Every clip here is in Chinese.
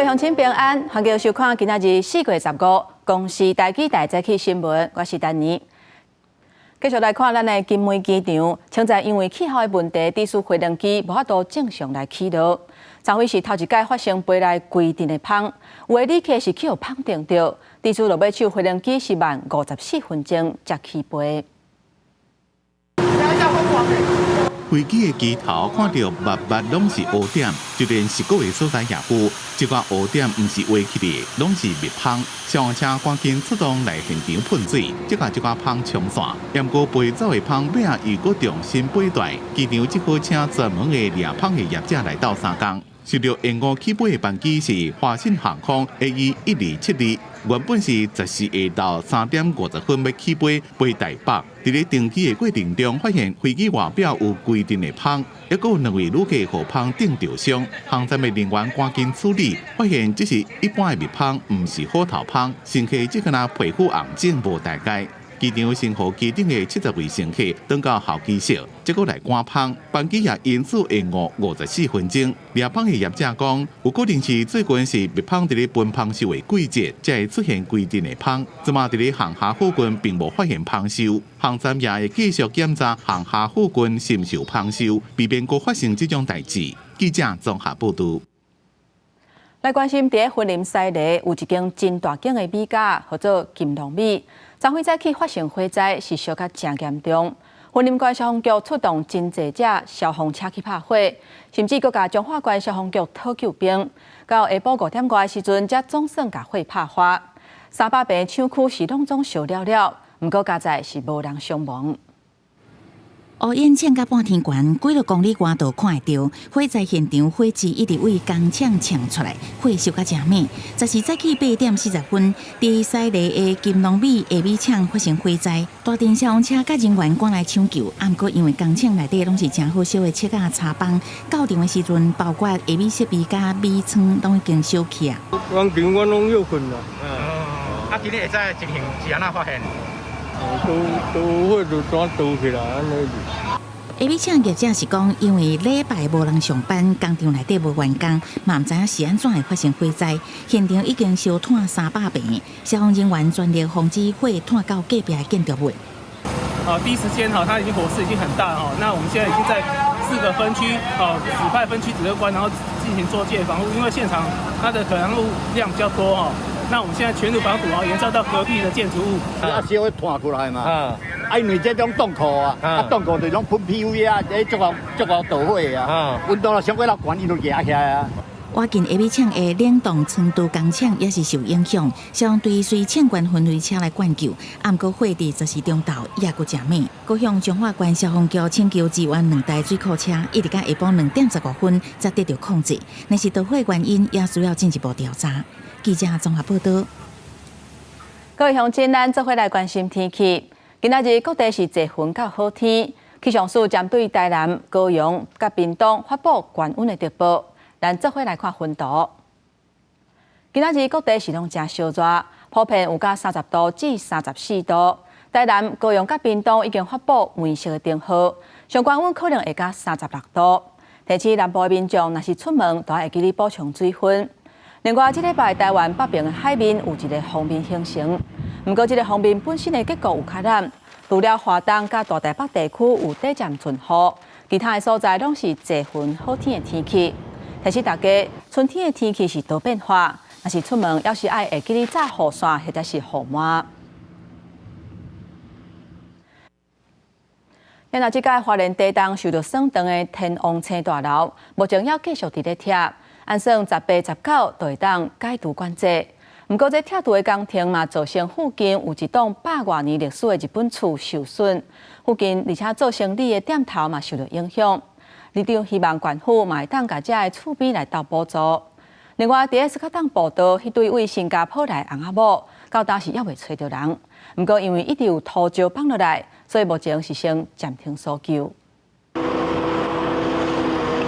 各位乡亲平安，欢迎收看今仔日4月15公视台记台早起新闻，我是丹妮。继续来看咱的金门机场，现在因为气候的问题，地属飞行机无法度正常来起落。昨晖是头一届发生飞来规定的芳，有的旅客是去互芳定着，地属落尾手飞行机是慢54分钟才起飞。 飞机的机头看到密密拢是污点，就连10个所在也有，这个污点不是挖起的，拢是密芳。消防车赶紧出动来现场喷水，这个芳冲散。不过飞走的芳尾啊，又搁重新飞来，机场只好请专门的掠芳的业者来斗3工。受到延误起飞的班机是华信航空 AE1272。 原本是14下到3点50分要起飞飞台北，在咧登机的过程中，发现飞机外表有规定的芳，还有2位旅客互芳顶着伤，航站的人员赶紧处理，发现这是一般的蜜芳，不是虎头芳，乘客只可能皮肤红肿无大碍。 机场先和机顶的70位乘客转到候机室，结果来赶芳，班机也因此延误54分钟。掠芳的业者讲，有可能是最近是蜜芳伫咧分芳收的季节，才会出现规定的芳。即马伫咧航厦附近并无发现芳收，航站也会继续检查航厦附近是毋是有芳收，避免再发生这种代志。记者综合报道。来关心伫婚林西里有一间真大间的米家，叫做金龙米。 昨晖早起发生火灾，是烧甲真严重。婚林县消防局出动真济只消防车去拍火，甚至阁甲彰化县消防局讨救兵。到下晡5点外的时阵，才总算甲火拍花。300平厂区是拢总烧了了，不过加在是无人伤亡。 乌烟凊甲半天悬，几落公里外都看会到火灾现场，火枝一直为工厂呛出来，火烧甲真猛。这是早起8点40分，伫西里的金龙米下米厂发生火灾，大电消防车甲人员赶来抢救。不过因为工厂内底拢是真好烧的漆甲茶帮，到场的时阵，包括下米设备甲米仓拢已经烧起啊。工厂我拢有困啦。今日会使情形是安怎发现？ 都火就转倒起来安尼。下米厂业者是讲，因为礼拜无人上班，工厂内底无员工，嘛唔知影是安怎会发生火灾。现场已经烧炭300平，消防人员全力防止火炭到隔壁的建筑物。第一时间它已经火势已经很大哈，那我们现在已经在4个分区指派分区指挥官，然后进行做戒防护，因为现场它的可燃物量比较多哈。 那我们现在全力防堵延烧到隔壁的建筑物。烧会弹过来嘛？因为这种洞口洞口就拢喷 PV 足够导火温度上过了悬，伊就压起来啊。我近下米厂的冷冻成都工厂也是受影响，消防队随呛管分队车来灌救，不过火伫12中昼也阁真猛。高雄彰化县消防局请求支援2台水库车，一直到下晡2点15分才得到控制。但是导火原因也需要进一步调查。 记者综合报道。各位乡亲，咱做伙来关心天气。今仔日各地是侪云较好天，气象署针对台南、高雄、甲屏东发布高温的特报。咱做伙来看温度。今仔日各地是拢真烧热，普遍有甲30度至34度。台南、高雄甲屏东已经发布黄色的灯号，上高温可能会甲36度。提醒南部的民众，若是出门，都要记得补充水分。 另外，这礼拜台湾北边的海面有一个锋面形成，不过这个锋面本身的结构有较难，除了华东甲大台北地区有短暂阵雨，其他的所在拢是侪云好天的天气。提醒大家，春天的天气是多变化，若是出门要是爱会记得炸雨伞或者是雨伞。现在这届花莲地动受到霜冻的天王星大楼，目前要继续伫咧拆。 按算18、19都会当解除管制，不过这拆除的工程嘛，造成附近有一栋100多年历史的日本厝受损，附近而且做生意的店头嘛受到影响。里长希望县府嘛会当甲这的厝边来斗补助。另外，伫斯卡当报道，迄对为新加坡来翁仔某，到当时也未找到人。不过因为一直有土石放落来，所以目前是先暂停搜救。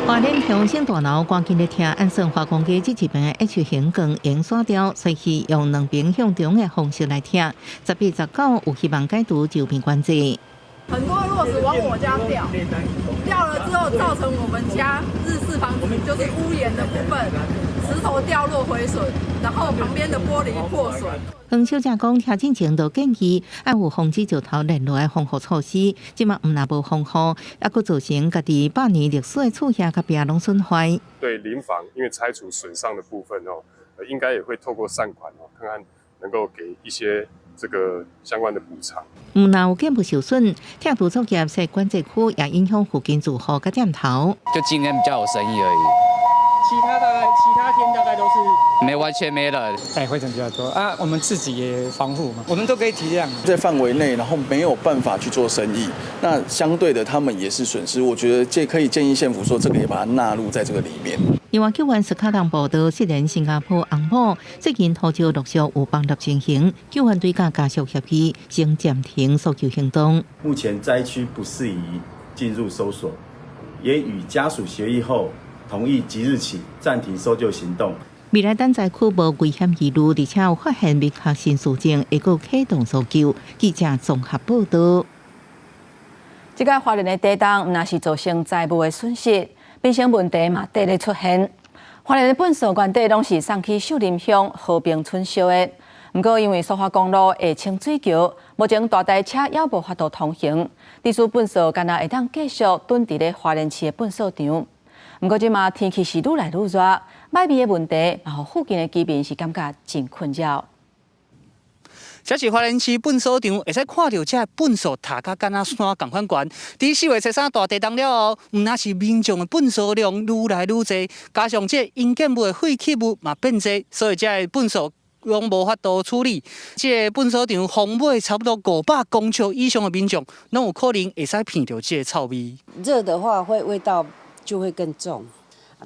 花莲天王星大楼赶紧咧拆，按算化工机这一边的 H 型钢沿线条，所以用2边向中的方式来拆。18、19有希望解除周边管制。很多落石往我家掉了之后，造成我们家日式房子就是屋檐的部分石头掉落毁损，然后旁边的玻璃破损。黄小姐讲，听进前就建议要有防止石头连落的防护措施，即嘛唔那无防护，还佫造成家己百年历史的厝遐甲壁拢损坏。对邻房，因为拆除损伤的部分应该也会透过善款看看能够给一些这个相关的补偿。唔那有建筑受损，铁土作业在管制区也影响附近住户甲店头。就今天比较有生意而已。其他天大概都是完全没人，灰尘比较多啊。我们自己也防护嘛，我们都可以体谅。在范围内，然后没有办法去做生意，那相对的他们也是损失。我觉得可以建议县府说，这个也把它纳入在这个里面。因为救援斯卡朗报道，虽然新加坡红埔最近号召陆续有帮助进行救援队甲家属协议，先暂停搜救行动。目前灾区不适宜进入搜索，也与家属协议后，同意即日起暂停搜救行动。未来等灾区无危险记录，而且有发现密确新事情，会够启动搜救。记者综合报道。这个花莲的地动，若是造成财务的损失，变成问题嘛，第日出现。花莲的本所原底拢是送去秀林乡和平村烧的，不过因为苏花公路下清水桥，目前大台车也无法度通行，地处本所敢若会当继续蹲伫咧花莲市的本所场。不过即马天气是愈来愈热，歹味的问题，然后附近的居民是感觉真困扰。这是花莲市本所场，会使看到这本所塔甲敢若山同款悬。伫4月13大地动了后，毋但是民众的本所量愈来愈多，加上这营建物的废弃物嘛变多，所以这本所拢无法度处理。这本所场风尾差不多500公尺以上的民众，拢有可能会使闻到这臭味。热的话，味道就会更重。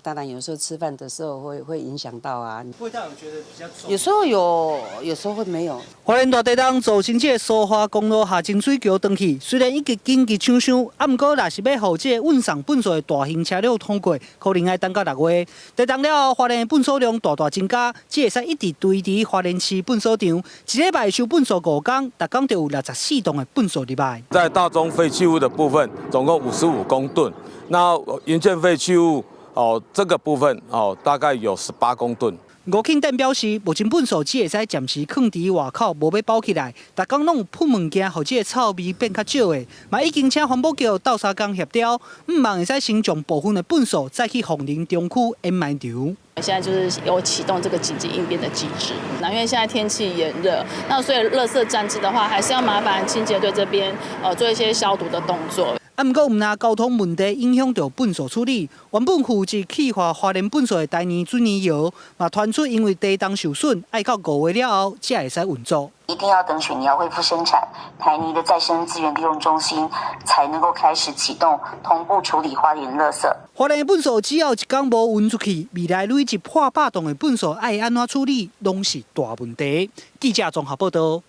当然，有时候吃饭的时候会影响到啊。味道我觉得比较重。有时候有，有时候会没有。花莲大地动造成这苏花公路下清水桥断去，虽然已经紧急抢修，不过若是要让这运送本所的大型车辆通过，可能要等到6月。地动了后，花莲的本所量大大增加，只会使一直堆伫花莲市本所场，一礼拜收本所5天，每天就有64吨的本所入来。在大宗废弃物的部分，总共55公吨，那营建废弃物。这个部分大概有18公吨。吴庆典表示，目前本所只会使暂时放伫外口，无要包起来。逐工拢有喷物件，互这个臭味变较少的。嘛已经请环保局斗相共协调，望会使先将部分的本所再去凤林中区掩埋场。现在就是有启动这个紧急应变的机制。那因为现在天气炎热，那所以垃圾站置的话，还是要麻烦清洁队这边做一些消毒的动作。不过，但交通问题影响到本所处理，原本负责气化花莲本所的台泥水泥窑，嘛传出因为地动受损，要到5月了后才会使运作。一定要等水泥窑恢复生产，台泥的再生资源利用中心才能够开始启动，同步处理花莲垃圾。花莲本所只要一天无运出去，未来累积破100吨的本所爱安怎处理，拢是大问题。记者综合报道。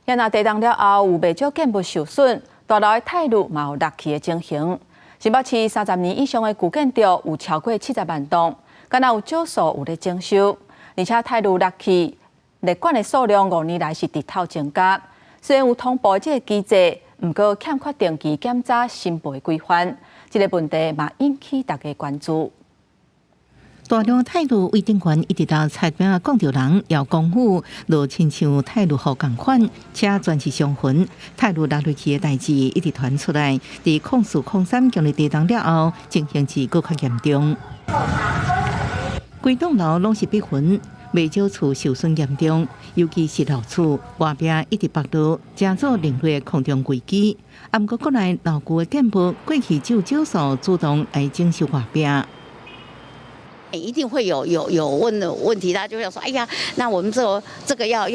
也若地动了后，有未少建物受损。大楼的态度嘛有落去的情形。新北市30年以上的旧建筑有超过70万栋，敢若有少数有咧整修，而且态度落去，列管的数量5年来是直头增加。虽然有通报这个机制，不过欠缺定期检查申报的规范，这个问题嘛引起大家关注。大量的态度为顶悬一直到菜饼讲着人要公府，就亲像态度好共款，且全是相混。态度落落去的代志一直传出来，伫04、03强烈地动了后，情形是更较严重。规栋楼拢是壁痕，未少厝受损严重，尤其是老厝外壁一直剥落，加做另类的空中危机。不过，国内老旧的建筑过去只有少数主动来整修外壁。一定会有问题，他就会说，哎呀，那我们这个要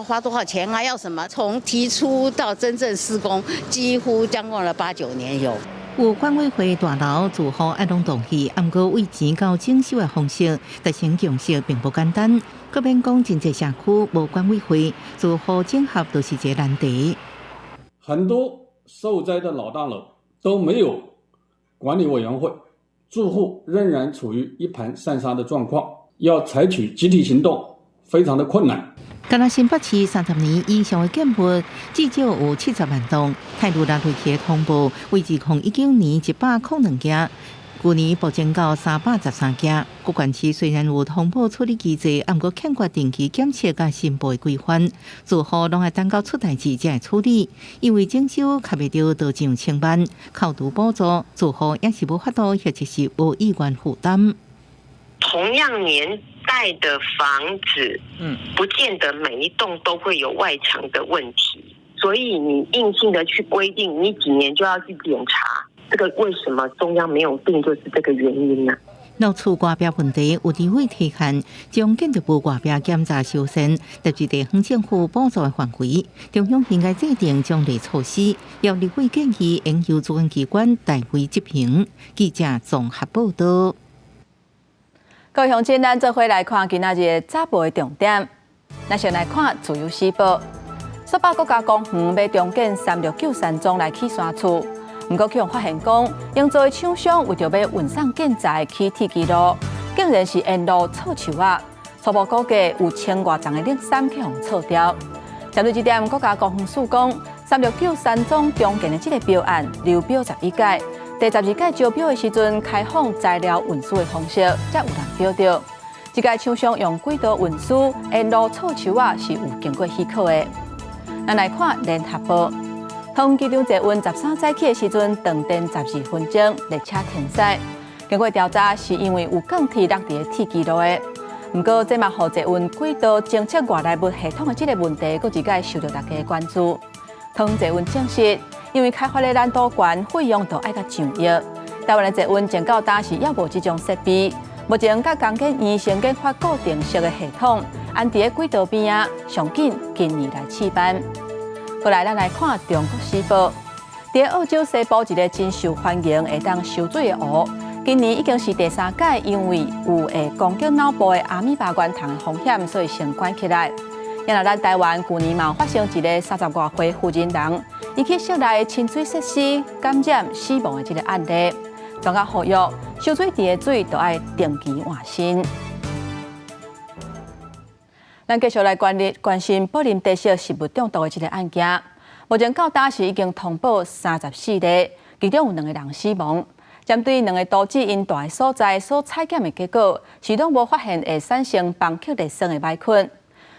花多少钱啊？要什么？从提出到真正施工，几乎将近了8、9年有。有管委会大楼住户爱拢同意，不过为钱到整修的方式，达成共识并不简单。各边讲真济社区无管委会，住户整合都是一个难题。很多受灾的老大楼都没有管理委员会。住户仍然处于一盘散沙的状况，要采取集体行动非常的困难。敢若新北市30年以上的建物至少有70万栋，态度落落去的通报为2019年102件，去年暴增到313件。各县市虽然有通报处理机制，但过欠缺定期检测甲申报的规范，住户拢要等到出代志才会处理，因为征收卡袂到道上千万，扣除补助，住户也是无法度或者是无意愿负担。同样年代的房子，不见得每一栋都会有外墙的问题，所以你硬性的去规定，你几年就要去检查，这个为什么中央没有定，就是这个原因呢？闹出外表问题，有地位提限，将建筑部外表检查修缮，特别地方政府补助的范围，中央应该制定奖励措施，要立法建议应由主管机关代为执行。记者综合报道。高雄今咱做伙来看今仔日早报的重点。咱先来看自由时报，雪豹国家公园要重建3693宗来起山厝，不过去发现讲，营造的厂商为着要运送建材起铁基路，竟然是沿路错树啊！初步估计有1000多丛的绿杉去互错掉。针对这点，国家公园署讲，3693宗重建的这个标案流标11届。第12届招标的时阵，开放材料运输的方式，才有人标到。这届厂商用轨道运输沿路错树啊，是有经过许可的。咱来看联合报，通机场坐运13载起的时阵，长电12分钟，列车停驶。经过调查，是因为有钢铁落伫铁基路的。不过，这嘛互坐运轨道侦测外来物系统的这个问题，佫一届受到大家的关注。通坐运证实。因为开发的难度高，费用都爱较上亿。台湾的坐运前到当时也无这种设备，目前甲工建院先研发固定式的系统，安伫咧轨道边啊，上紧今年来试办。过来，咱来看《中国时报》。伫澳洲西部一个真受欢迎会当受水的湖，今年已经是第3届，因为有会攻击脑部的阿米巴原虫的风险，所以先关起来。因为咱台湾去年嘛发生一个30多岁负责人，伊去室内清水设施感染死亡的这个案例，专家呼吁受水池的水都要定期换新。咱继续来关心宝林地色食物中毒的这个案件，目前到当时已经通报34例，其中有2个人死亡。针对2个都市因大的所在所采检的结果，是拢无发现会产生邦克利酸的歹菌。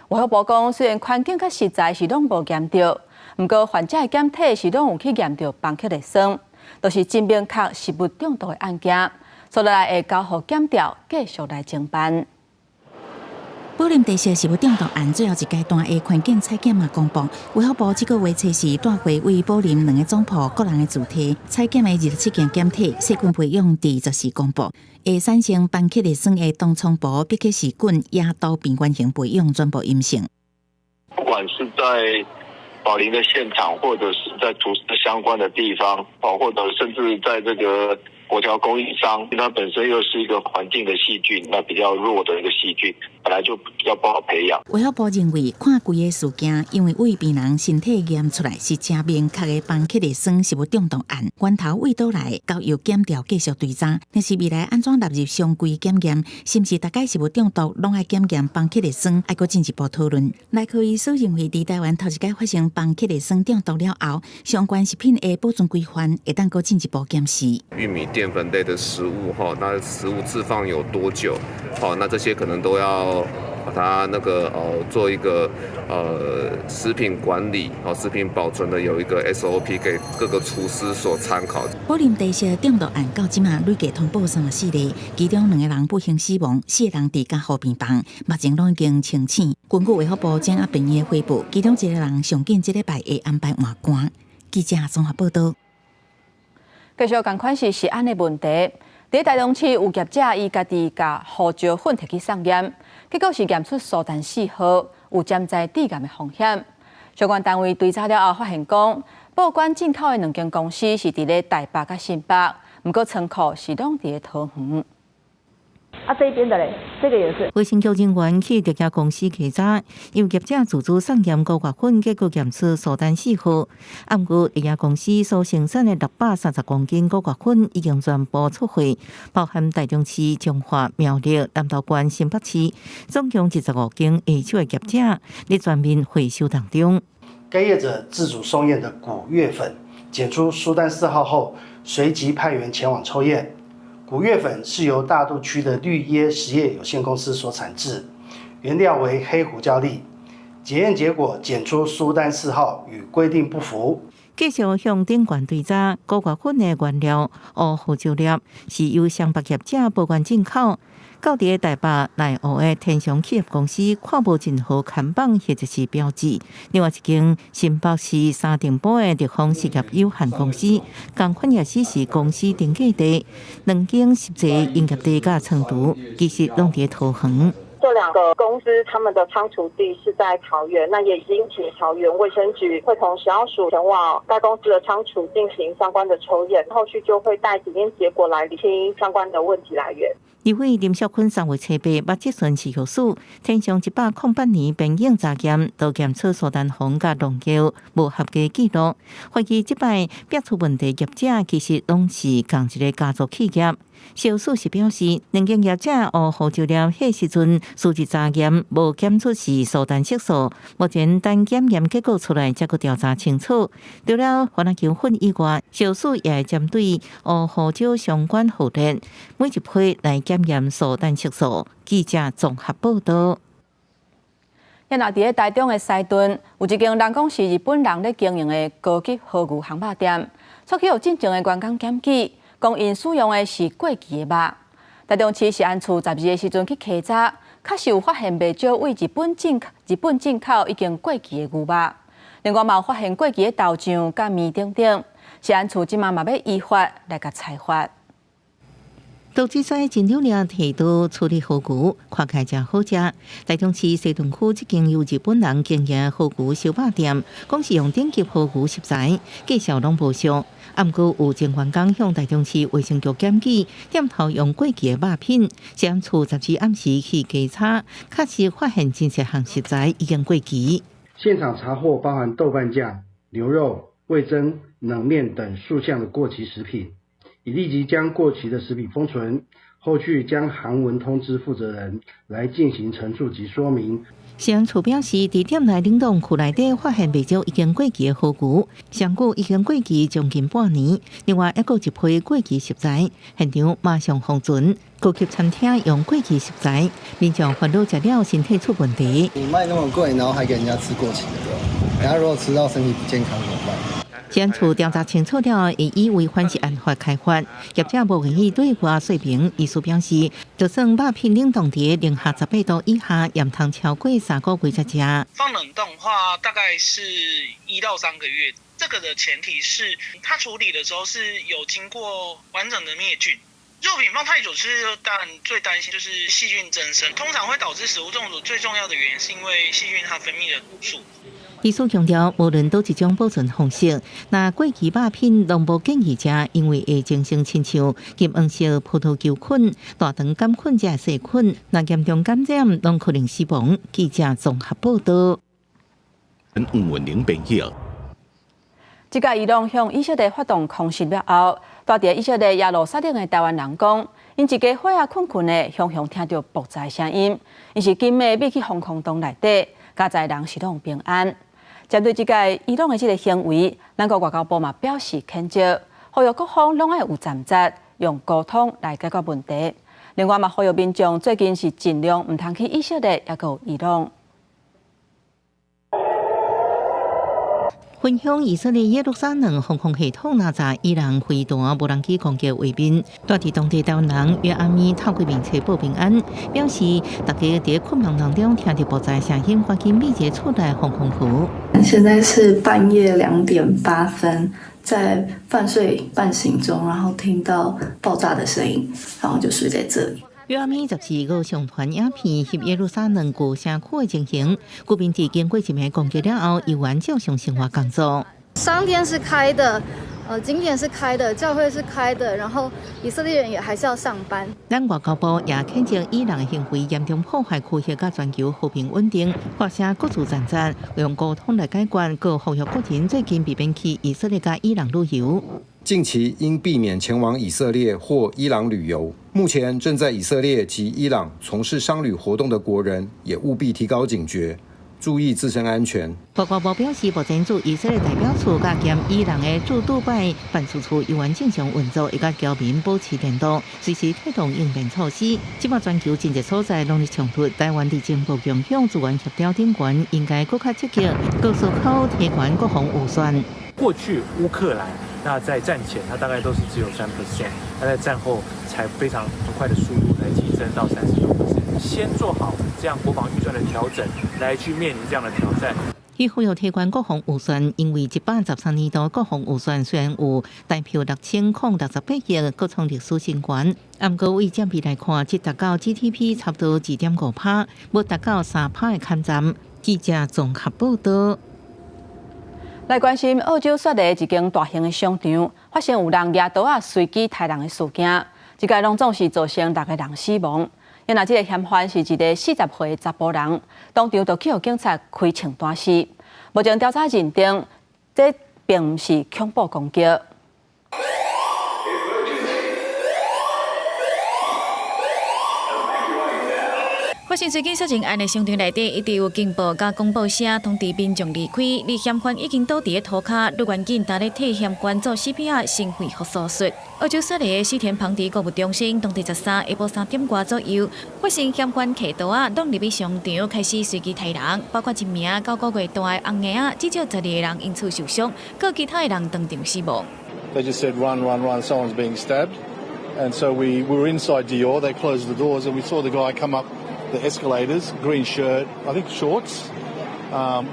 卫生部讲，虽然环境较实在是拢无验到，不过患者的检体是拢有去验到邦克利酸，都是真明确食物中毒的案件，所以来会交予检调继续来侦办。宝林地色食物中毒案最后一阶段的环境采检嘛公布，卫生部这个月初时带回为宝林2个总铺个人的主体采检的27件检体，细菌培养第24公布，会产生邦克利酸的冬虫胞、必克氏菌、野刀病原型培养全部阴性。不管是在宝林的现场，或者是在图示相关的地方，或者甚至在这个国条供应商，它本身又是一个环境的细菌，那比较弱的一个细菌，本来就比较不好培养。卫生部认为，看规个事件，因为胃病人身体验出来是正明确的邦克利酸食物中毒案，源头为倒来，交由检调继续追查。但是未来安怎纳入常规检验，是不是大概食物中毒拢爱检验邦克利酸，爱搁进一步讨论。内科医所认为，伫台湾头一届发生邦克利酸中毒了后，相关食品的保存规范会当搁进一步检视。玉米淀粉类的食物那食物置放有多久？那这些可能都要把它做一个食品管理食品保存的有一个 SOP 给各个厨师所参考。宝林地色中毒案到今嘛累计通报34例，其中2个人不幸死亡，4个人伫加护病房，目前拢已经清醒。根据卫生部掌握病院的回报，其中1个人上紧这礼拜会安排换肝。记者综合报道。继续同款是食安的问题，伫台中市有业者伊家己甲胡椒粉摕去送验，结果是验出苏丹4号有潜在致癌的风险。相关单位追查了后发现讲，报关进口的2间公司是伫咧台北甲新北，不过仓库是拢伫咧桃园。这边的嘞，这个也是。卫生局人员去这家公司稽查，由业者自主送验高月粉，结果验出苏丹4号。按过这家公司所生产的630公斤高月粉已经全部出货，包含台中市、彰化、苗栗、南投县、新北市，总共15间下手的业者，在全面回收当中。该业者自主送验的古月粉检出苏丹4号后，随即派员前往抽验。虎月粉是由大肚区的绿椰实业有限公司所产制，原料为黑胡椒粒。检验结果检出苏丹4号与规定不符。继续向顶悬对查，高月份的原料乌胡椒粒是由上北业者报关进口。到伫台北内湖的天祥企业公司看无任何看板或者是标志。另外一间新北市三重埔的地方事业有限公司，同款也是公司登记地，两间实际营业地甲程度其实拢伫桃园。这2个公司他们的仓储地是在桃园，那也已经请桃园卫生局会同食药署前往该公司的仓储进行相关的抽验，后续就会带检验结果来厘清相关的问题来源。立委林孝坤3月初8目击孙市药署天祥108年边境查验，都检测苏丹红甲龙胶无合格记录，怀疑这摆逼出问题业者其实拢是同一个家族企业。小数是表示，两间业者乌胡椒粒迄时阵数值查验无检出是苏丹色素，目前等检验结果出来才去调查清楚。除了番茄球粉以外，小数也会针对乌胡椒相关后列每一批来检验苏丹色素。记者综合报道。现在伫台中的西屯，有一间人讲是日本人咧经营的高级和牛烘肉店，出去有进前的员工检举。讲因使用的是过期的肉。台中市食安处12日时阵去稽查，确实有发现袂少为日本进口已经过期的牛肉。另外，嘛有发现过期的豆浆甲面等等。食安处即嘛要依法来甲裁罚。都只在真流量提到处理和牛，看起来真好食。台中市西屯区一间由日本人经营和牛烧肉店，讲是用顶级和牛食材，价钱拢无俗。毋过有前员工向台中市卫生局检举，店头用过期的肉品，食安处14暗时去稽查，确实发现真侪项食材已经过期。现场查获包含豆瓣酱、牛肉、味噌、冷面等数项的过期食品，已立即将过期的食品封存，后续将函文通知负责人来进行陈述及说明。食安处表示，伫店内冷冻库内底发现袂少已经过期的和牛，上古已经过期将近半年。另外，还有一批过期食材，现场马上封存。高级餐厅用过期食材，民众烦恼食了身体出问题。你卖那么贵，然后还给人家吃过期的，人家如果吃到身体不健康怎么办？食安处调查清楚了，会以违反食安法开罚。业者无愿意对外说明，意思表示，就算肉品冷冻伫零下18度以下，也通超过3个月才食。放冷冻的话，大概是1到3个月。这个的前提是，它处理的时候是有经过完整的灭菌。肉品放太久最担心就是细菌增生，通常会导致食物中毒。最重要的原因是因为细菌它分泌的毒素。医师强调，无论倒一种保存方式，那过期肉品拢无建议食，因为会产生亲像金黄色葡萄球菌、大肠杆菌这细菌，那严重感染拢可能死亡。记者综合报道。黄文玲编辑。这个伊朗向以色列发动空袭了后，住伫以色列耶路撒冷的台湾人讲，因一家伙仔困的，常常听到爆炸声音，因是今暝秘去防空洞内底，家在人是拢平安。针对这个伊朗的这个行为，咱国外交部嘛表示谴责，呼吁各方拢要有站责，用沟通来解决问题。另外嘛，呼吁民众最近是尽量唔通去以色列，也有伊朗。分享以色列耶路撒冷防空系统那在伊朗飞弹无人机攻击画面，住伫当地台湾人约阿咪透过名册报平安，表示大家伫困梦当中听到爆炸声音，赶紧密集出来防空服。现在是半夜2点8分，在半睡半醒中，然后听到爆炸的声音，然后就睡在这里。约阿咪14号上传影片，翕耶路撒冷古城区的情形。居民伫经过一暝攻击了后，依然照常生活工作。商店是开的，景点是开的，教会是开的，然后以色列人也还是要上班。咱外交部也谴责伊朗的行为严重破坏区域甲全球和平稳定，发声各自站责，用沟通来解决，各呼吁国人最近避免去以色列甲伊朗旅游。近期应避免前往以色列或伊朗旅游。目前正在以色列及伊朗从事商旅活动的国人，也务必提高警觉，注意自身安全。报告部表示，目前驻以色列代表处甲兼伊朗的驻杜拜办事处依然正常运作，伊甲侨民保持联络，随时推动应变措施。即马全球真济所在拢在冲突，台湾伫情报共享资源协调顶悬，应该更加积极，各出口提悬国防预算。过去乌克兰那在战前，它大概都是只有3%，那在战后才非常快的速度来提升到36%。先做好这样国防预算的调整，来去面临这样的挑战。伊呼吁提悬国防预算，因为113年度国防预算虽然有大票6068亿，各创历史新高，不过为占比来看，只达到 GDP 差不多2.5%，无达到3%的砍斩。记者综合报道。来关心澳洲雪梨一间大型的商场发生有人拿刀随机杀人的事件，这个拢总是造成6个人死亡。因为这个嫌犯是一个40岁的查甫人，当场就去互警察开枪打死。目前调查认定，这并不是恐怖攻击。发生最近杀人案的商场内底，一直有警报甲广播声通知民众离开。而嫌犯已经倒伫涂骹，陆员警正咧替嫌犯做 CPR 心肺复苏术。澳洲雪梨的西田庞迪购物中心，当地13下晡3点外左右，发生嫌犯摕刀弄入去商场，开始随机杀人，包括一名9个月大的红婴仔，至少12个人因此受伤，各其他的人当场死亡。They just said run, run, run. Someone's being stabbed, and so we were inside Dior. They closed the doors, and we saw the guy come up the escalators, green shirt, I think shorts,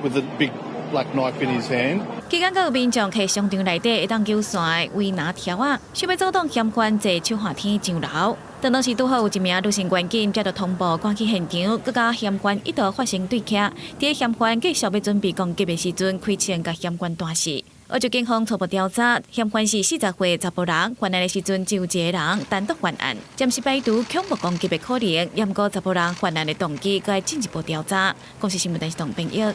with a big black knife in his hand. 期间，有民众去商场内底一档救线围拿条啊，想要阻挡嫌犯坐手下天上楼。当时拄好有一名女性员警接到通报，赶去现场，佮甲嫌犯一度发生对峙。伫嫌犯继续要准备攻击的时阵，开枪甲嫌犯打死。澳洲警方初步调查，嫌犯是40岁查甫人，犯案的时阵只有1个人单独犯案，暂时排除恐怖攻击的可能。不过查甫人犯案的动机，该进一步调查。公司新闻台是董炳玉。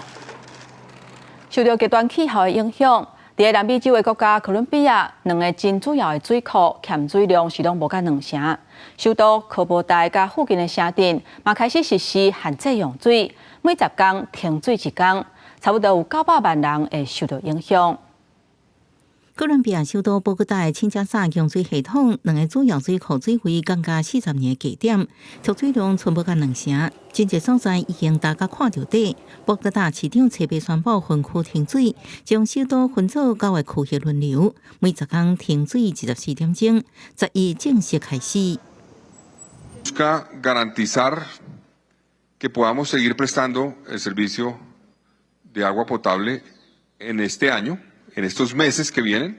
受到极端气候的影响，伫南美洲的国家哥伦比亚，2个真主要的水库欠水量是拢无甲2成。首都科波大甲附近的城镇嘛开始实施限制用水，每10天停水1天，差不多有900万人会受到影响。哥伦比亚首都波哥大的清加萨用水系统2个主要水库水位降到40年的低点，储水量全部甲2成，真济所在已经大家看到底。波哥大市长特别宣布分区停水，将首都分做9个区域轮流，每10天停水24点钟，11正式开始。Busca garantizar que podamos seguir prestando el servicio de agua potable en este año.En estos meses que vienen,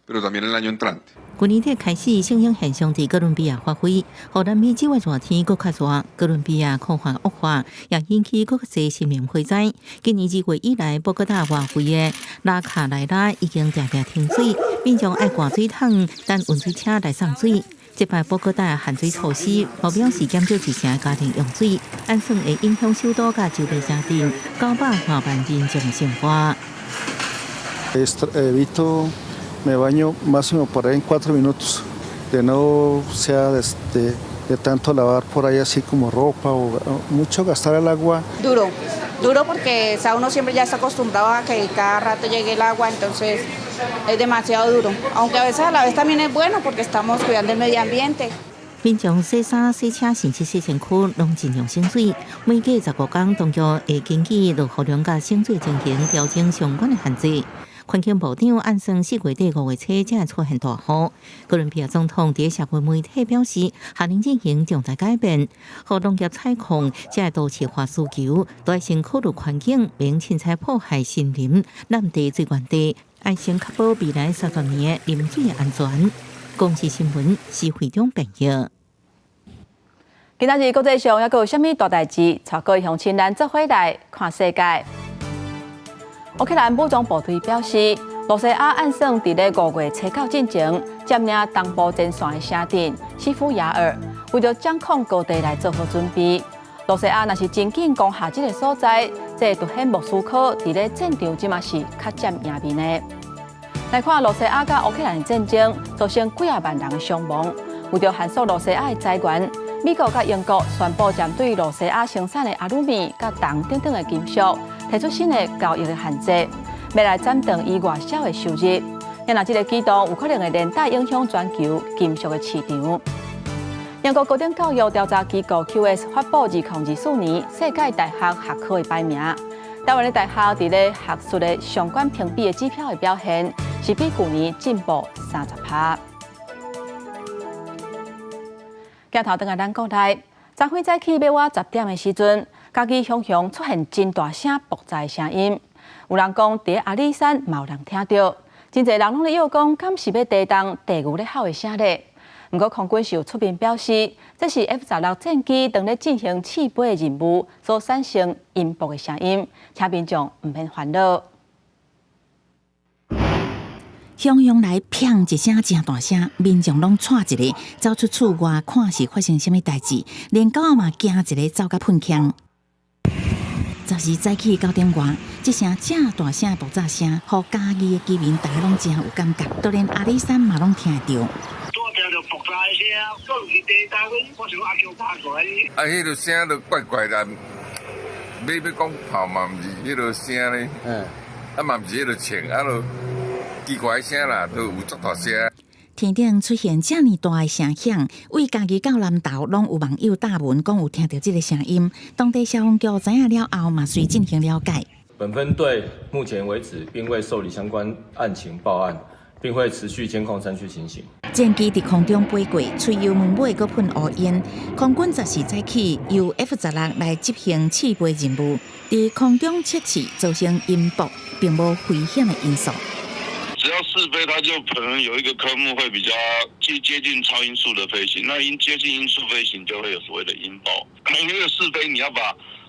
pero también el año entrante. 去年底开始，性影现象在哥伦比亚发挥，互南美洲的热天更较热，哥伦比亚空环恶化，也引起更侪生命火灾。今年2月以来，波哥大外围的拉卡莱拉已经常常停水，民众爱挂水桶，等运水车来送水。这摆波哥大限水措施，目标是减少1成家庭用水，按算会影响首都甲周边城镇900万民众的生活。Evito, me baño máximo por ahí en 4 minutos, de no sea de tanto lavar por ahí así como ropa o mucho gastar el agua. Duro porque uno siempre ya está acostumbrado a que cada rato llegue el agua, entonces es demasiado duro. Aunque a veces a la vez también es bueno porque estamos cuidando el medio ambiente. 民众洗衫、洗车甚至洗身躯，拢尽量省水。每隔15天，当局会根据落雨量甲省水情形调整相关的限制。环境部长按算4月底5月初才会出现大雨。哥伦比亚总统伫社会媒体表示，下令进行重大改变，互农业采矿才会都市化需求，都要先考虑环境，免凊彩破坏森林、南地水源地，要先确保未来30年的饮水安全。公视新闻是会长朋友。今仔日国际上还有啥物大代志？带各位乡亲咱做伙来看世界。乌克兰武装部队表示，罗西亚按算伫咧5月初9进前占领东部前线的城镇西夫亚尔，为着掌控高地来做好准备。罗西亚若是真紧攻下这个所在，这凸显莫斯科伫咧战场即嘛是较占赢面的。来看罗西亚甲乌克兰的战争，造成几啊万人的伤亡。为着限缩罗西亚的财源，美国甲英国宣布将对罗西亚生产的阿鲁米、甲铜等等的金属，提出新的交易的限制，要来暂停伊外销的收入。因若这个举动有可能会连带影响全球金属的市场。英国高等教育调查机构 QS 发布2024年世界大学学科的排名，台湾的大学伫咧学术的相关评比的指标的表现，是比去年进步30%。镜头转来咱国内，昨昏早起要我10点的时阵，家己雄雄出现真大声爆炸的声音，有人讲伫阿里山嘛有人听到，真侪人拢咧诱讲，敢是要地动地牛咧吼的声咧。不过空军是有出面表示，这是 F-16战机正咧进行试飞的任务所产生音波的声音，请民众唔免烦恼。汹涌来，砰一声真大声，民众拢窜一个走出厝外，看是发生什么代志，连狗嘛惊一个走甲喷腔。昨时早起9点外，这声正大声的爆炸声，互嘉义的居民大家拢真有感觉，就连阿里山嘛拢听得到。迄个声就怪怪的，要讲炮嘛，毋是迄个声咧，嘛毋是迄个枪，就奇怪声啦，都有足大声。天顶出现这么大的声响，为家己到南投，拢有网友打文讲有听到这个声音。当地消防局知影了后，嘛遂进行了解。本分队目前为止并未受理相关案情报案，并会持续监控山区情形。战机伫空中飞过，吹油门尾搁喷乌烟。空军10时早起由 F-16来执行试飞任务，伫空中测试造成音波，并无危险的因素。只要试飞，它就可能有一个科目会比较接近超音速的飞行。那接近音速飞行就会有所谓的音爆。因为试飞你要把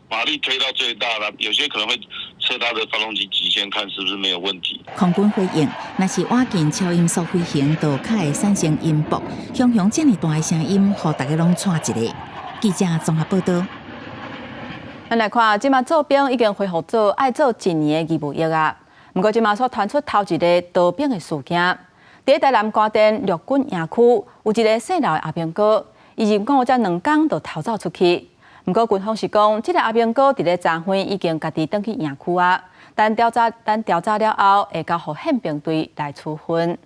马力推到最大了，有些可能会测它的发动机极限，看是不是没有问题。空军回应，若是晚近超音速飞行，就较会产生音波。雄雄这么大的声音，互大家拢喘一个。记者综合报道。咱来看，即马做兵已经恢复做爱做1年的义务役啊。不过，即马所传出头一个逃兵的事件，伫台南高电陆军营区有一个姓刘的阿兵哥，伊入伍才2天就逃走出去。不过，军方是讲，这个阿兵哥伫咧昨昏已经家己返去营区啊，但调查了后，会交互宪兵队来处分。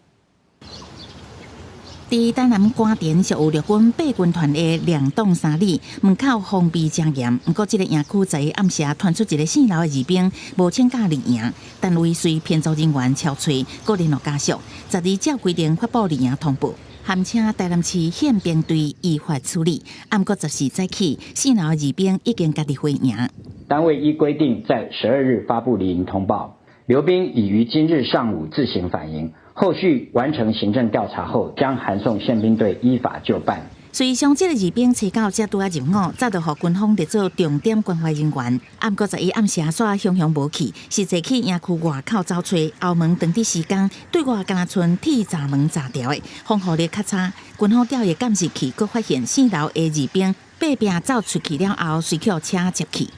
伫台南官田就有陆军8军团的2栋3里门口封闭正严，不过这个营区在暗时传出一个姓刘的二兵无请假入营，单位随骗走人员敲锤，各联络家属，12照规定发布入营通报，函请台南市宪兵队依法处理。暗过10时早起，姓刘的二兵已经家己回营。单位依规定在12日发布离营通报，刘兵已于今日上午自行返营。后续完成行政调查后，将函送宪兵队依法就办。随上这个二兵找到才拄啊入伍，早就互军方列做重点关怀人员。暗过11暗时煞雄雄无去，是坐去营区外口走吹，后门当地施工，对外敢若剩铁闸门闸条的，防护力较差。军方调阅监视器，佫发现姓刘的二兵爬病走出去了后，随去车接去。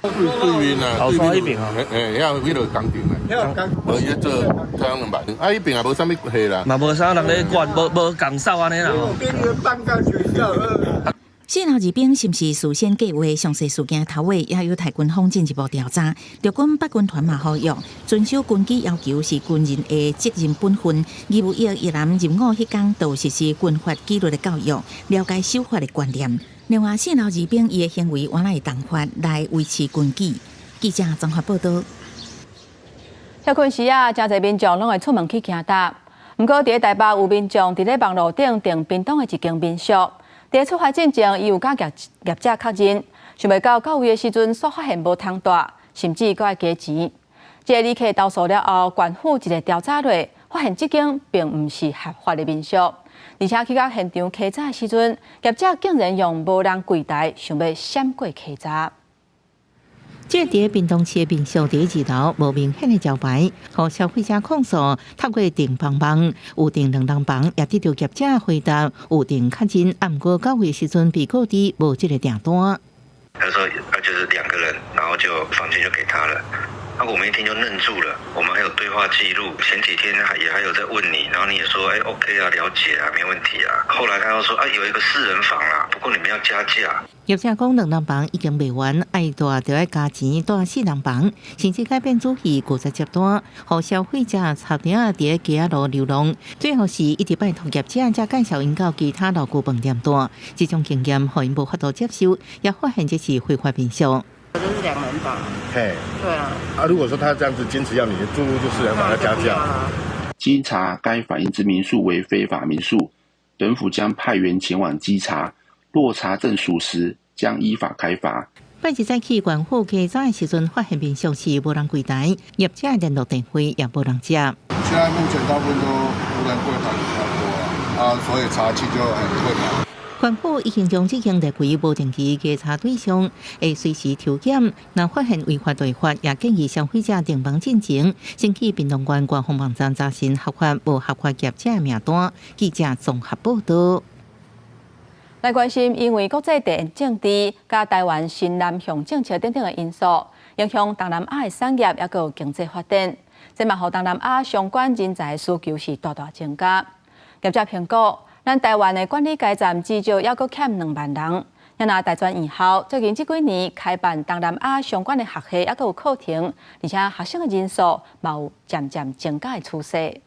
对面啊，后山迄边啊，遐迄落工程啊，无伊做太阳能板，迄边也无啥物货啦，嘛无啥人咧管，无工扫安尼啦。姓刘二兵是不是事先计划？详细事件头尾也有台军方进一步调查。陆军8军团嘛呼吁遵守军纪要求是军人的责任本分。义务役役男入伍迄天，就实施军法纪律的教育，了解守法的观念。另外，姓刘二兵伊的行为原来会动法来维持军纪。记者综合报道。遐困时啊，真侪民众拢会出门去行搭。不过，伫台北有民众伫咧网络顶订屏东的一间民宿。伫出发进前，伊有甲业者确认，想袂到位的时阵，所发现无通大，甚至阁爱加钱。这个旅客投诉了后，县府一个调查落，发现这间并毋是合法的民宿，而且去到现场稽查的时阵，业者竟然用无人柜台，想要闪过稽查。这伫屏东市的民宿第2楼无明显的招牌，互消费者控诉透过订房房，有订2人房，也得到业者回答有订确认，毋过到位时阵被告知无这个订单。他说就是2个人，然后就房间就给他了。我们一听就愣住了，我们还有对话记录，前几天也还有在问你，然后你也说OK 啊，了解啊，没问题啊。后来他又说有一个4人房啦，不果你们要加价。业者讲，2人房已经卖完，爱大就要加钱大4人房，甚至改变主意，固执接单，互消费者差点伫街路流浪。最后是一直拜托业者才介绍因到其他路古饭店单，这种经验互因无法度接受，也发现这是非法变相。这是2人房。嘿，对啊。如果说他这样子坚持要你的住户就是要把它加价。经查，该反映之民宿为非法民宿，本府将派员前往稽查，若查证属实，将依法开罚。拜一早起，县府稽查的时阵，发现民宿是无人柜台，业者联络电话也无人接。现在目前大部分都无人柜台比较多所以查起就很困难。县府已经将这项列为无定期稽查对象，会随时抽检。若发现违法违法，也建议消费者订房进前，先去屏东县官方网站查询合法无合法业者名单。记者综合报道。来关心，因为国际地缘政治、加台湾新南向政策等等的因素，影响东南亚的产业也有经济发展，这嘛，互东南亚相关人才需求是大大增加。业者评估，咱台湾的管理阶站至少还阁欠2万人。也拿大专院校最近这几年开办东南亚相关的学系，还阁有课程，而且学生的人数嘛有渐渐增加的趋势。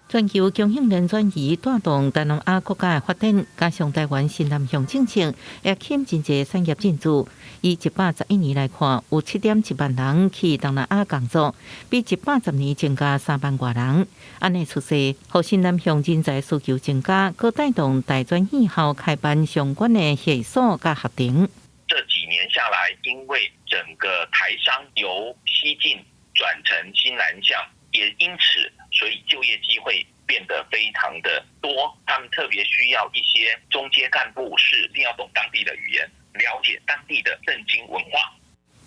全球供应链转移带动东南亚国家的发展，加上台湾新南向政策，也欠真侪产业进驻。以111年来看，有7.1万人去东南亚工作，比110年增加3万多人。安尼出势，互新南向人才需求增加，佮带动大专院校开办相关的系所甲学程。这几年下来，因为整个台商由西进转成新南向，也因此，所以就业机会变得非常的多。他们特别需要一些中阶干部是一定要懂当地的语言，了解当地的政经文化。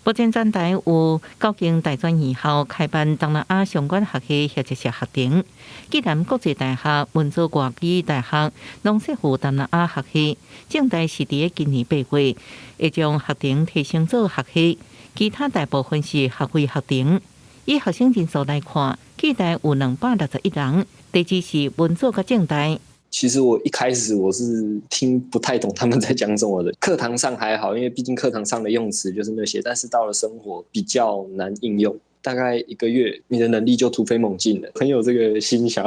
目前全台有9间大专院校开办东南亚相关学系或者是学程，暨南国际大学、文藻外语大学、农社府东南亚学系，正大是伫今年8月会将学程提升做学系，其他大部分是学位学程。以学生人数来看，暨大有261人，第二是文藻甲正大。其实我一开始我是听不太懂他们在讲什么的，课堂上还好，因为毕竟课堂上的用词就是那些，但是到了生活比较难应用。大概1个月，你的能力就突飞猛进了，很有这个心想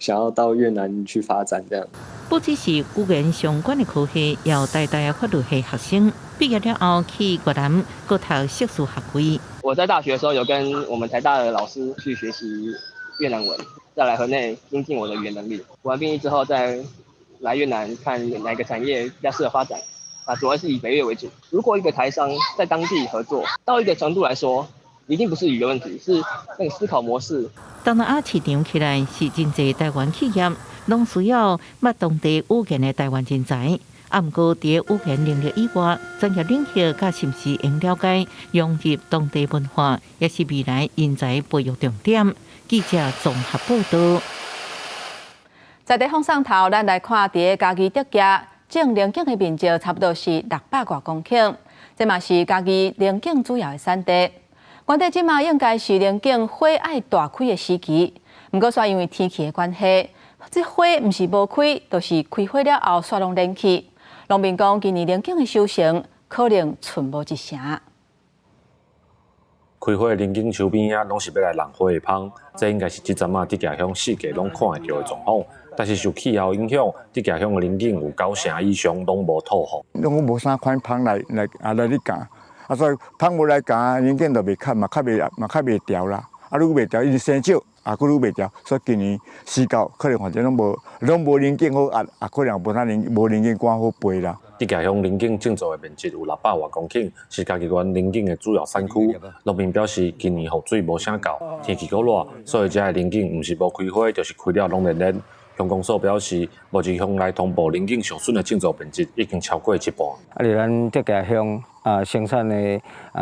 要到越南去发展这样。不只是语言相关的科系，也有大的法律系学生毕业了后去越南各读硕士学位。我在大学的时候有跟我们台大的老师去学习越南文，再来河内精进我的语言能力。完毕业之后再来越南看哪个产业比较适合发展，主要是以北越为主。如果一个台商在当地合作到一个程度来说，一定不是语言问题，是那个思考模式。东南亚市场起来是真侪台湾企业，拢需要捌当地语言的台湾人才。不过，在语言领域以外，专业领域甲是不是应了解融入当地文化，也是未来人才培育重点。记者综合报道。在地方上头，咱来看伫家己竹家种龙井的面积差不多是600多公顷，这嘛是家己龙井主要的产地。原地即嘛应该是龙井花爱大开的时期，不过却因为天气的关系，这花唔是无开，就是开花了后煞拢冷去。农民讲，今年龙井的收成可能寸无一成。开花的龙井树边啊，拢是要来浪花的芳，这应该是即阵啊，伫家乡四界拢看会到的状况。但是受气候影响，伫家乡的龙井有90%以上拢无透风。拢无啥款芳来你教，所以芳无来教，龙井就袂较嘛较袂调啦。愈袂调，因生少，佫愈袂调，所以今年时到可能反正拢无龙井好压，可能无龙井管好培啦。伫家乡龙井种植的面积有600多公顷，是家己县龙井的主要产区。农民表示，今年雨水无啥够，天气够热，所以这的龙井毋是无开花，就是开了拢连。乡公所表示，目前乡内通报龙井上笋的种植面积已经超过1半。咱竹家乡生产的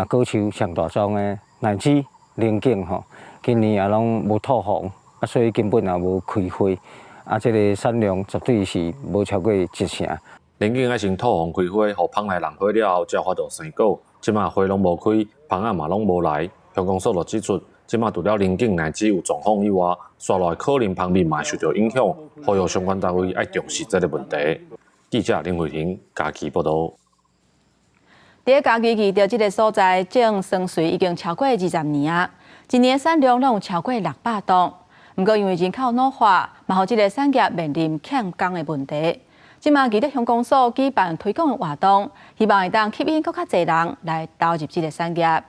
果树上大宗的乃至龙井吼，今年也拢无透风，所以根本也无开花，这个产量绝对是无超过1成。龙井爱先透风开花，互芳来浪花了后，才有法度生果。即马花拢无开，芳仔嘛拢无来。乡公所就指出，即马除了龙井乃至有状况以外，刷落可能芳味嘛受到影响，呼吁相关单位爱重视这个问题。记者林慧婷家己报道。伫个家己遇到这个所在种酸水已经超过20年啊，一年产量拢有超过600吨。不过因为人口老化，嘛，互这个产业面临欠工的问题。即马基德乡公所举办推广的活动，希望会当吸引更较侪人来投入这个产业。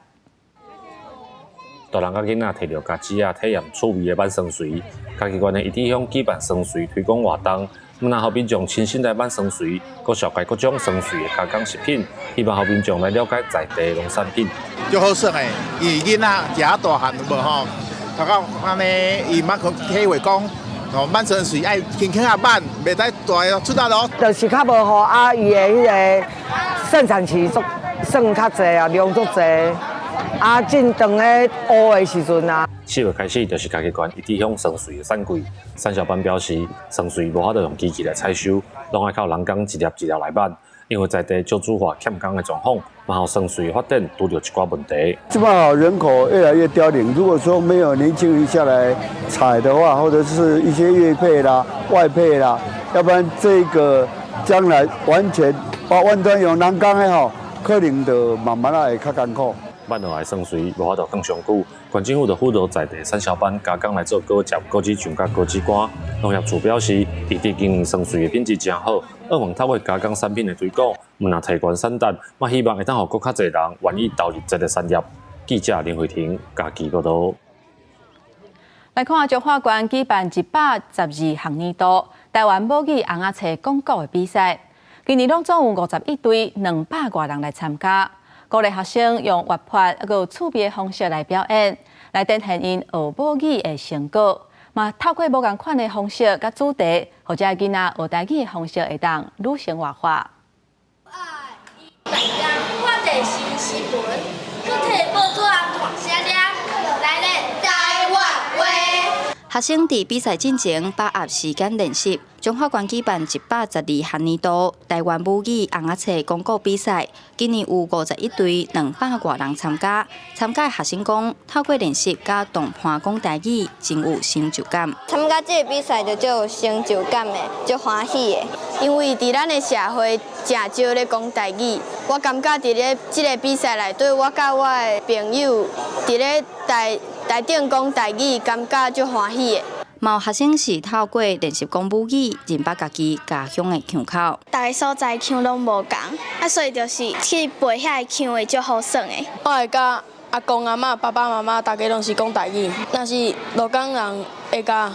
大人甲囡仔摕着家己体验趣味的挽酸水，家己县的一体乡举办酸水推广活动。然后民众亲身来挽酸水，佮绍介各种酸水的加工食品，希望互民众来了解在地农产品。足好耍的，因为囡仔食大汉无吼，头到安尼伊捌去体会讲，哦，挽酸水爱轻轻啊挽，袂使大出大咯。就是较无好啊，伊的迄个生产期算较济啊，量足济。啊，正当咧乌的时阵啊，4月开始就是家己县一体乡酸水的产季。产销班表示，酸水无法度用机器来采收，拢爱靠人工一粒一粒来挽。因为在地少子化欠工的状况，然后酸水的发展拄着一寡问题。这么人口越来越凋零，如果说没有年轻人下来采的话，或者是一些业配啦、外配啦，要不然这个将来完全用人工的吼，可能就慢慢会较艰苦。挽落来酸水无法度更上久，县政府就辅导在地产销班加工来做果汁、果汁酱、甲果汁干。农业处表示，异地经营酸水的品质真好，希望透过加工产品的推广，唔若提悬产值，嘛希望会当互更较侪人愿意投入这个产业。记者林慧婷家己报道。来看彰化县举办112项年度台湾母语红仔册讲古的比赛，今年拢总有51队200多人来参加。鼓励学生用活泼佮趣味的方式来表演，来展现因学母语的成果。嘛，透过无共款的方式佮主题，或者囡仔学台语的方式，会当愈生活化。我的新诗本，我摕报纸大声念，来咧台湾话。学生伫比赛进前把握时间练习。彰化县举办112项年度台湾母语红仔册讲古比赛，今年有51队200多人参加。参加的学生讲，透过练习甲动画讲台语，真有成就感。参加这个比赛就有成就感的，就欢喜的。因为伫咱的社会真少咧讲台语，我感觉伫咧这个比赛内底，我甲我的朋友伫咧台顶讲台语，感觉就欢喜的。毛学生是透过练习讲母语，认捌家己家乡的腔口。逐个所在腔拢无共，所以就是去背遐腔的足好耍的。我会甲阿公阿嬷、爸爸妈妈，大家拢是讲台语。若是鹿港人会甲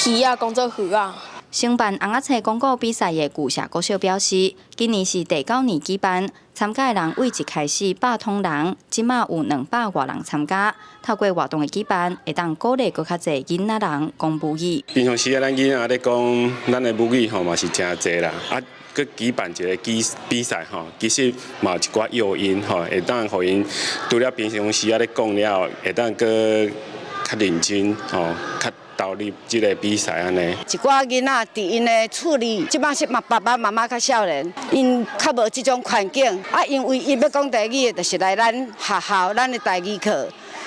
鱼仔讲做鱼仔。承办红仔册讲古比赛的旧社国小表示，今年是第9年举办，参加的人为一开始100通人，即马有200多人参加。透过活动的举办，会当鼓励更较侪囡仔人讲母语。平常时啊，咱囡仔咧讲咱的母语吼嘛是真侪啦，佮举办一个比赛吼，其实嘛有一寡诱因吼，会当互因除了平常时啊咧讲了，会当佮较认真吼，较投入这个比赛安尼。一寡囡仔伫因的处理，即摆是爸爸妈妈较少年，因较无即种环境，因为伊要讲台语，就是来咱学校咱的台语课。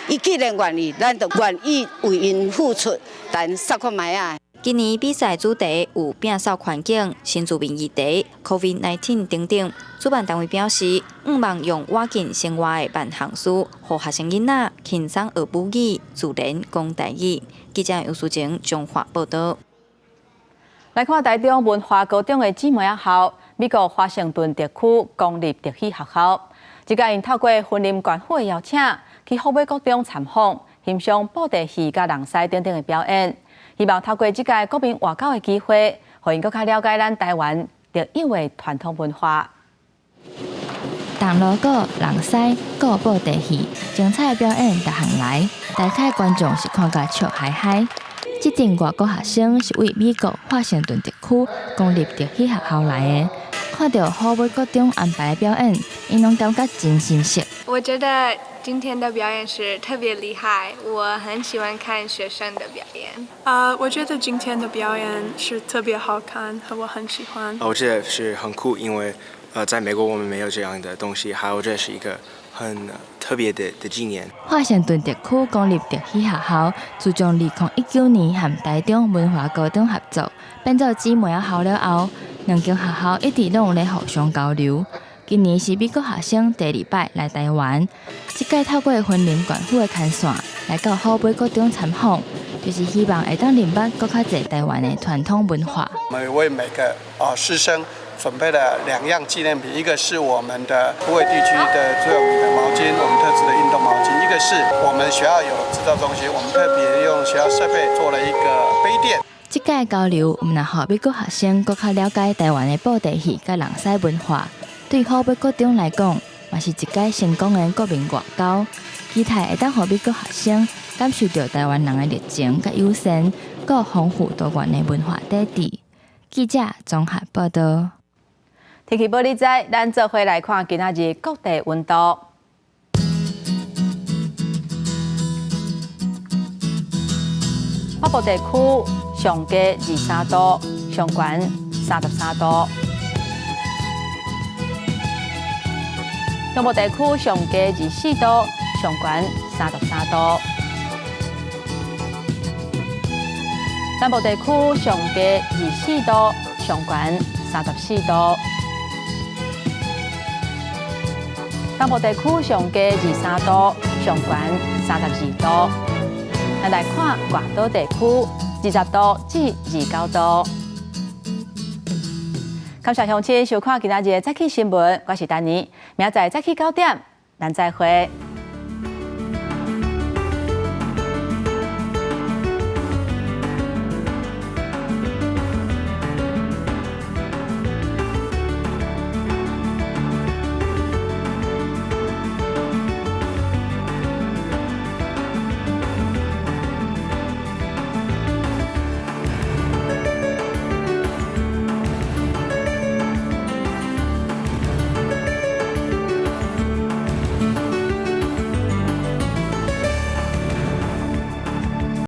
伊既然愿意，咱就愿意为因付出，但3看卖啊。今年比赛主题有摒扫环境、新住民议题、COVID-19 等等。主办单位表示，望用活进生活的万项事，互学生囡仔轻松学母语，自然讲台语。记者杨淑晴彰化报道。来看台中文化高中的姊妹仔校，美国华盛顿特区公立特许学校，即届因透过婚林管府的邀请，去河北高中参访，欣赏布袋戏、甲人狮等等的表演。希望透过即届国民外交的机会，互因更加了解咱台湾特有的传统文化。动锣鼓、人狮、各布袋戏，精彩的表演逐项来，大概观众是看甲笑嗨嗨。这阵外国学生是为美国华盛顿特区公立特许学校来的，看到河北高中安排的表演，因拢感觉真新鲜。我觉得今天的表演是特别厉害，我很喜欢看学生的表演。我觉得今天的表演是特别好看，和我很喜欢。我觉得是很酷，因为在美国我们没有这样的东西，还有这是一个很特别的纪念。华盛顿特区公立特许学校自从2019年和台中文化高中合作，变做姊妹校了后，两间学校一直拢有咧互相交流。今年是美国学生第2摆来台湾，这届透过婚林管府的牵线来到后背国中参访，就是希望会当认捌更较侪台湾的传统文化。我们为每个师生准备了2样纪念品，一个是我们的虎尾地区的最有名的毛巾，我们特制的运动毛巾；一个是我们学校有制造中心，我们特别用学校设备做了一个杯垫。这届交流，唔能互美国学生更较了解台湾的布袋戏甲人狮文化。对后背国中来讲，嘛是一届成功的国民外交，期待会当互美国学生感受到台湾人的热情甲友善，佮丰富多元的文化底蕴。记者综合报道。天气报你知，咱做伙来看今仔日各地温度。北部地区上低23度，上悬33度。中部地区上低24度，上悬33度。南部地区上低24度，上悬34度。东部地区上低23度，上悬32度。咱来看外岛地区20度至29度。感谢乡亲收看今仔日的早起新闻，我是丹妮，明仔载早起9点，咱再会。